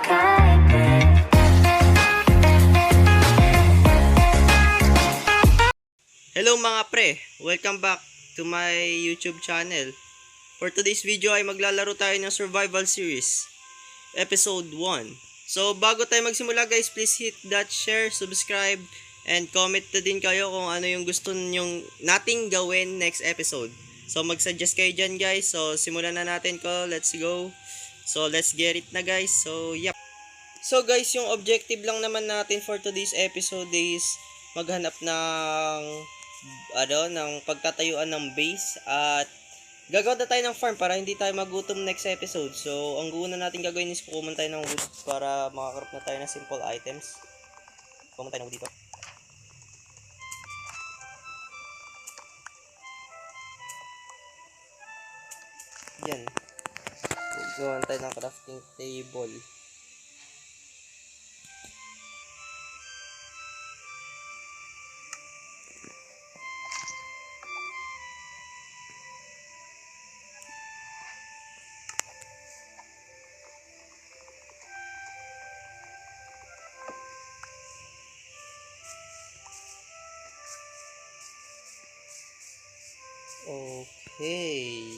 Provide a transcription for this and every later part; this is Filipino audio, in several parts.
Hello mga pre! Welcome back to my YouTube channel. For today's video ay maglalaro tayo ng survival series, episode 1. So bago tayo magsimula guys, please hit that share, subscribe, and comment na din kayo kung ano yung gusto nyong nating gawin next episode. So mag-suggest kayo dyan guys. So simulan na natin ko. Let's go. So let's get it na guys. So yep. So guys, yung objective lang naman natin for today's episode is maghanap ng pagtatayuan ng base at gagawa na tayo ng farm para hindi tayo magutom next episode. So ang una natin gagawin is kukuman tayo ng wood para makakarap na tayo ng simple items. Kukuman tayo ng wood dito. Yan. Gagawa tayo ng crafting table. Okay.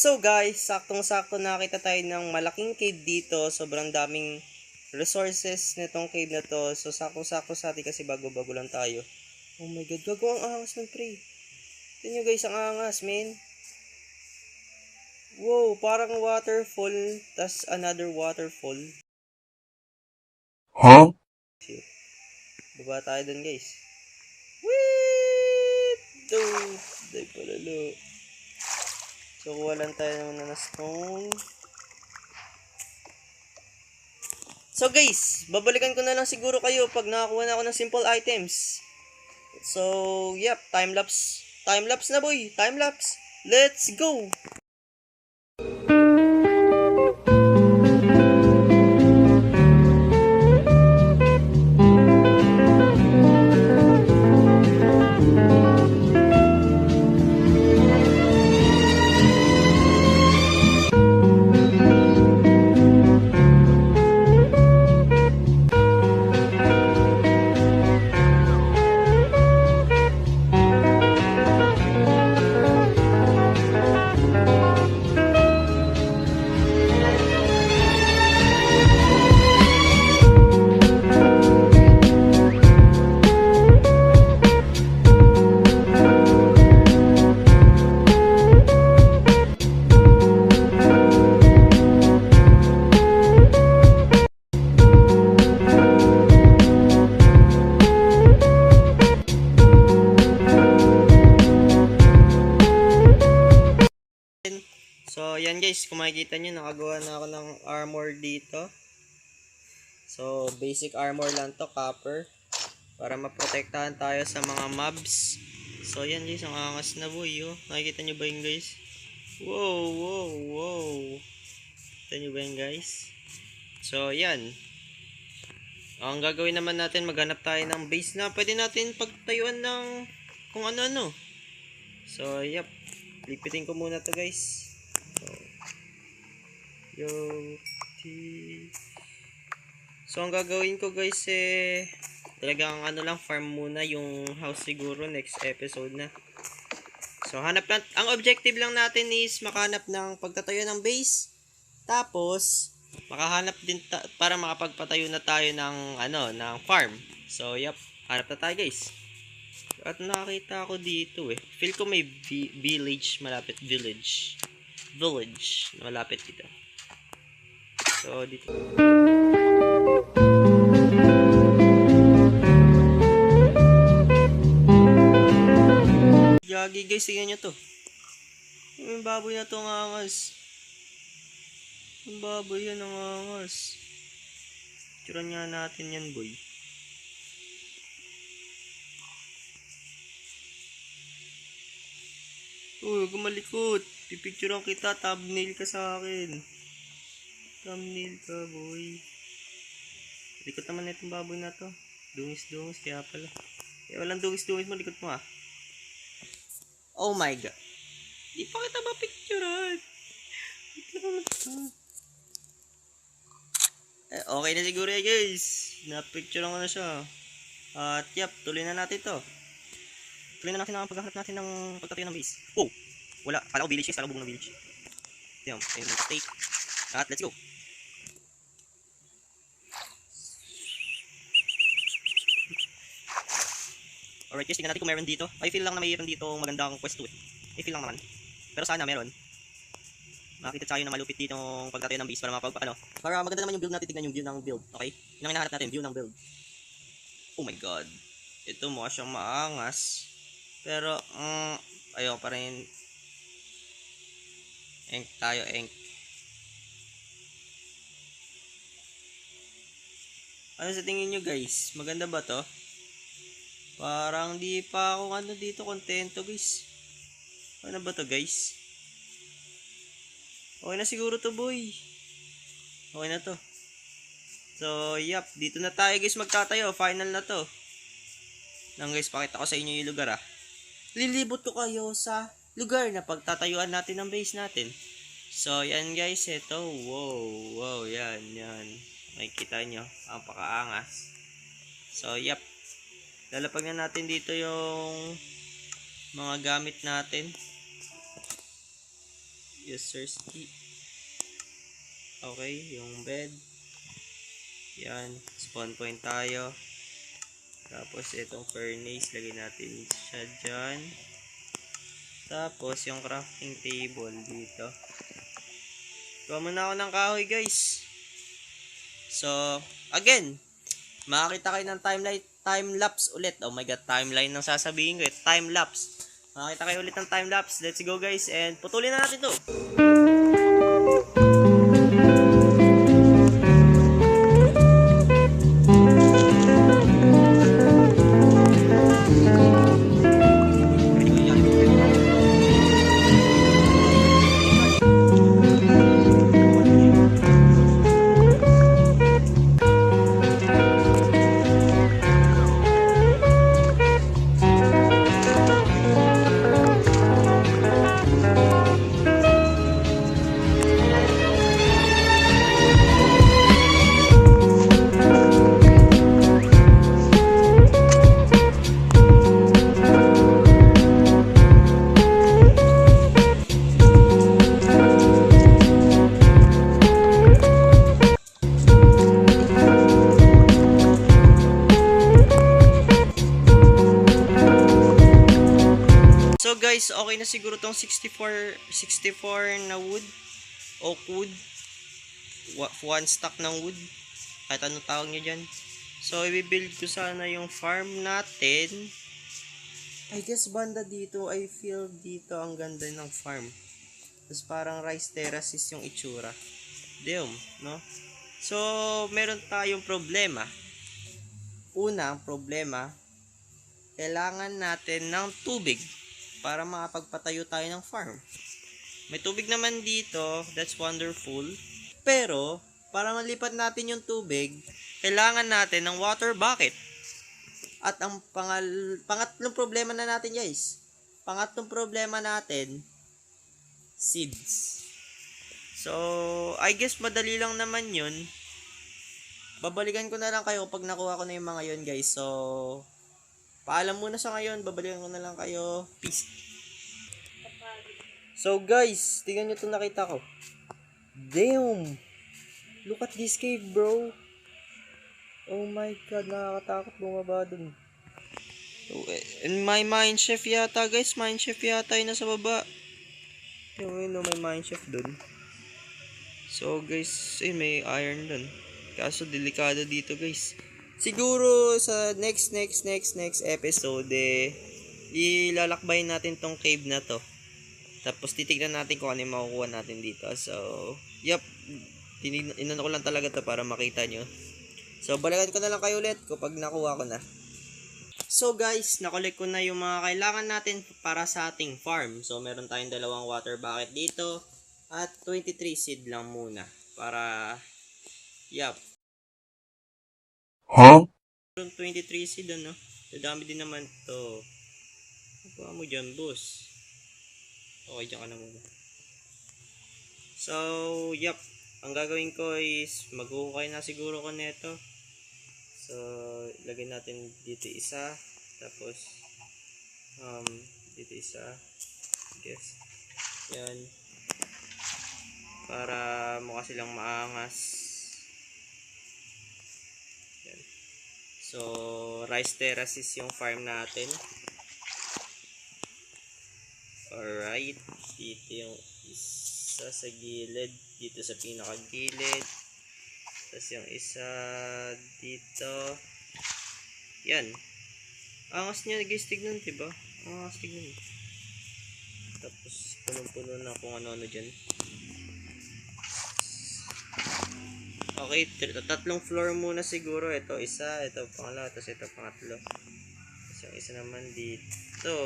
So guys, saktong-sakto nakita tayo ng malaking cave dito. Sobrang daming resources nitong cave na to. So saktong-sakto sa atin kasi bago-bago lang tayo. Oh my god, gago ang angas ng pre. Tignan nyo guys, ang angas, man. Wow, parang waterfall, tas another waterfall. Huh? Baba tayo dun guys. Wait! Day palalo. So kuha lang tayo ng stone. So guys, babalikan ko na lang siguro kayo pag nakakuha na ako ng simple items. So yep, time lapse. Time lapse na boy, time lapse. Let's go! So, yan guys, kung makikita nyo, nakagawa na ako ng armor dito. So, basic armor lang to, copper. Para maprotektahan tayo sa mga mobs. So, yan guys, ang angas na boy, oh. Nakikita nyo ba yun guys? Wow, wow, wow. Nakikita nyo ba yun guys? So, yan. Ang gagawin naman natin, maghanap tayo ng base na pwede natin pagtayuan ng kung ano-ano. So, yep. Lipitin ko muna to guys. So ang gagawin ko guys talagang farm muna yung house siguro next episode na. So ang objective lang natin is makahanap ng pagtatayo ng base, tapos makahanap din para makapagpatayo na tayo ng farm. So yep, hanap na tayo guys. At nakita ko dito feel ko may village malapit, village na malapit dito. So, dito. Yagi guys, tingnan nyo to. Yung baboy na to ang angas. Yung baboy yan ang angas. Picturean nga natin yan boy. Uy, huwag malikot. Pipicturean kita, thumbnail ka sa akin. Thumbnail ka, boy. Likot naman na itong baboy na to. Dungis-dungis, kaya pala. Walang dungis-dungis mo, likot mo ah. Oh my god. Di pa kita mapicturean. Okay na siguro yan guys. Napicturean ko na siya. At yap, tuloy na natin to. Tuloy na natin ang paghahanap natin ng pagtatayo ng base. Oh! Wala. Kala ko village guys. Kala ko buong na village. Yan. Ayun na stake. At let's go. Alright guys, tingnan natin kung meron dito. I feel lang na mayroon dito magandang pwesto eh. I feel lang naman. Pero sana meron. Makita tayo na malupit dito ng pagtatayo ng base para para maganda naman yung build natin. Tignan yung view ng build. Okay? Yun ang hinahanap natin. View ng build. Oh my god. Ito mukha siyang maangas. Pero, ayaw pa rin. Ink tayo, ink. Ano sa tingin nyo guys? Maganda ba to? Parang di pa ako dito kontento guys. Ano ba to guys? Okay na siguro to boy. Okay na to. So, yap. Dito na tayo guys magtatayo. Final na to. Nang guys, pakita ko sa inyo yung lugar Lilibot ko kayo sa lugar na pagtatayuan natin ng base natin. So, yan guys. Ito. Wow. Yan. Makikita nyo. Ang pakaangas. So, yap. Lalapag na natin dito yung mga gamit natin. Yes, sir. Okay, yung bed. Yan, spawn point tayo. Tapos itong furnace, lagay natin siya dyan. Tapos yung crafting table dito. Gawa muna ako ng kahoy guys. So, again, makakita kayo ng time-lapse ulit. Oh my god, timeline ng sasabihin ko time-lapse. Makakita kayo ulit ng time-lapse. Let's go guys and putulin na natin to. So guys, okay na siguro tong 64 na wood. Oak wood. One stack ng wood. Kahit anong tawag nyo dyan. So, i-build ko sana yung farm natin. I guess banda dito, I feel dito ang ganda ng farm. Tapos parang rice terraces yung itsura. Damn, no? So, meron tayong problema. Una, ang problema, kailangan natin ng tubig para makapagpatayo tayo ng farm. May tubig naman dito, that's wonderful. Pero, para malipat natin yung tubig, kailangan natin ng water bucket. At ang pangatlong problema na natin guys, pangatlong problema natin, seeds. So, I guess madali lang naman yun. Babalikan ko na lang kayo pag nakuha ko na yung mga yun guys. So, paalam muna sa ngayon, babalikan ko na lang kayo. Peace. So guys, tingnan nyo itong nakita ko. Damn! Look at this cave bro. Oh my god, nakakatakot bumaba dun. And may mineshaft yata guys, mineshaft yata yung nasa baba. Yung may mineshaft dun. So guys, may iron dun. Kaso delikado dito guys. Siguro sa next episode ilalakbayin natin tong cave na to. Tapos titignan natin kung ano yung makukuha natin dito. So, yep. Inano ko lang talaga to para makita nyo. So, balikan ko na lang kayo ulit kapag nakuha ko na. So guys, nakolek ko na yung mga kailangan natin para sa ating farm. So, meron tayong dalawang water bucket dito. At 23 seed lang muna. Para, yep. Huh? 23 seed ano. Dadami din naman to. Nakuha mo dyan, boss. Okay, dyan ka na muna. So, yup. Ang gagawin ko is maghuhukay na siguro ko nito. So, ilagay natin dito isa. Tapos, dito isa. Guess. Yan. Para mukha silang maangas. Yan. So, rice terraces yung farm natin. Alright. Dito yung isa sa gilid. Dito sa pinakagilid. Tapos yung isa dito. Yan. Angas niya guys, tignan, diba? Angas, tignan. Tapos, punong-puno na kung ano-ano dyan. Okay, tatlong floor muna siguro. Ito isa, ito pangalawa, tapos ito pangatlo. Tapos yung isa naman dito.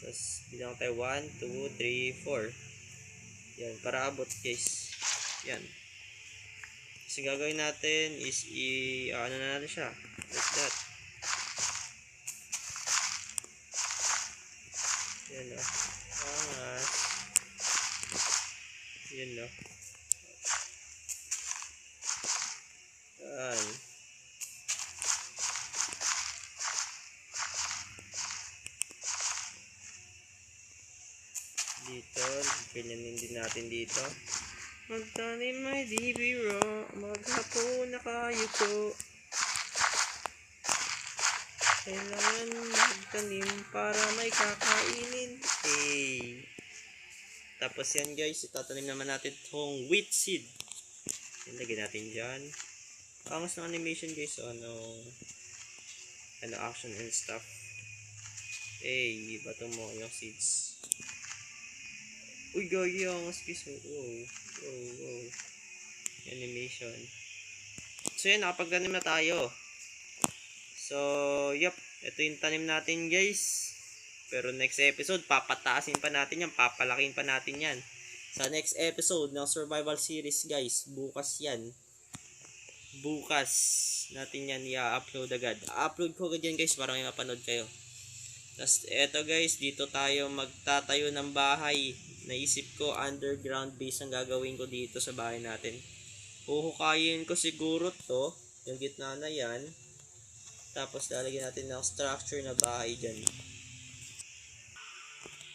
Tapos, bilang tayo 1, 2, 3, 4. Yan, para abot guys. Yan. Kasi gagawin natin is ano na natin siya. Like that. Yan o. Angas. Yan o. Yan. Dito. Ganyanin din natin dito. Magtanim ay di biro. Maghapon na kayo ko. Kailangan magtanim para may kakainin. Hey. Tapos yan guys, itatanim naman natin itong wheat seed. Yan, lagyan natin dyan. Angas ng animation guys. Ano action and stuff. Hey, bato mo yung seeds. Uy, gagi, angas guys. Wow. Animation. So yan, nakapagtanim na tayo. So, yup. Ito yung tanim natin guys. Pero next episode, papataasin pa natin yan. Papalakin pa natin yan. Sa next episode ng survival series guys. Bukas yan. Bukas natin yan i-upload agad. I-upload ko agad yan guys para may mapanood kayo. Tapos eto guys, dito tayo magtatayo ng bahay. Naisip ko underground base ang gagawin ko dito sa bahay natin. Huhukayin ko siguro to. Yung gitna na yan. Tapos lalagyan natin ng structure na bahay dyan.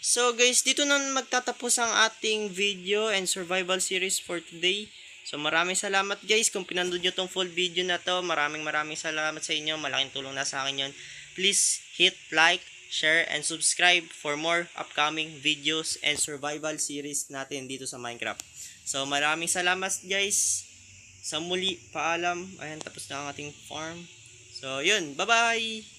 So guys, dito na magtatapos ang ating video and survival series for today. So maraming salamat guys kung pinanood nyo tong full video na to. Maraming salamat sa inyo. Malaking tulong na sa akin yun. Please hit like, share, and subscribe for more upcoming videos and survival series natin dito sa Minecraft. So maraming salamat guys. Sa muli, paalam. Ayan, tapos na ang ating farm. So yun, bye bye!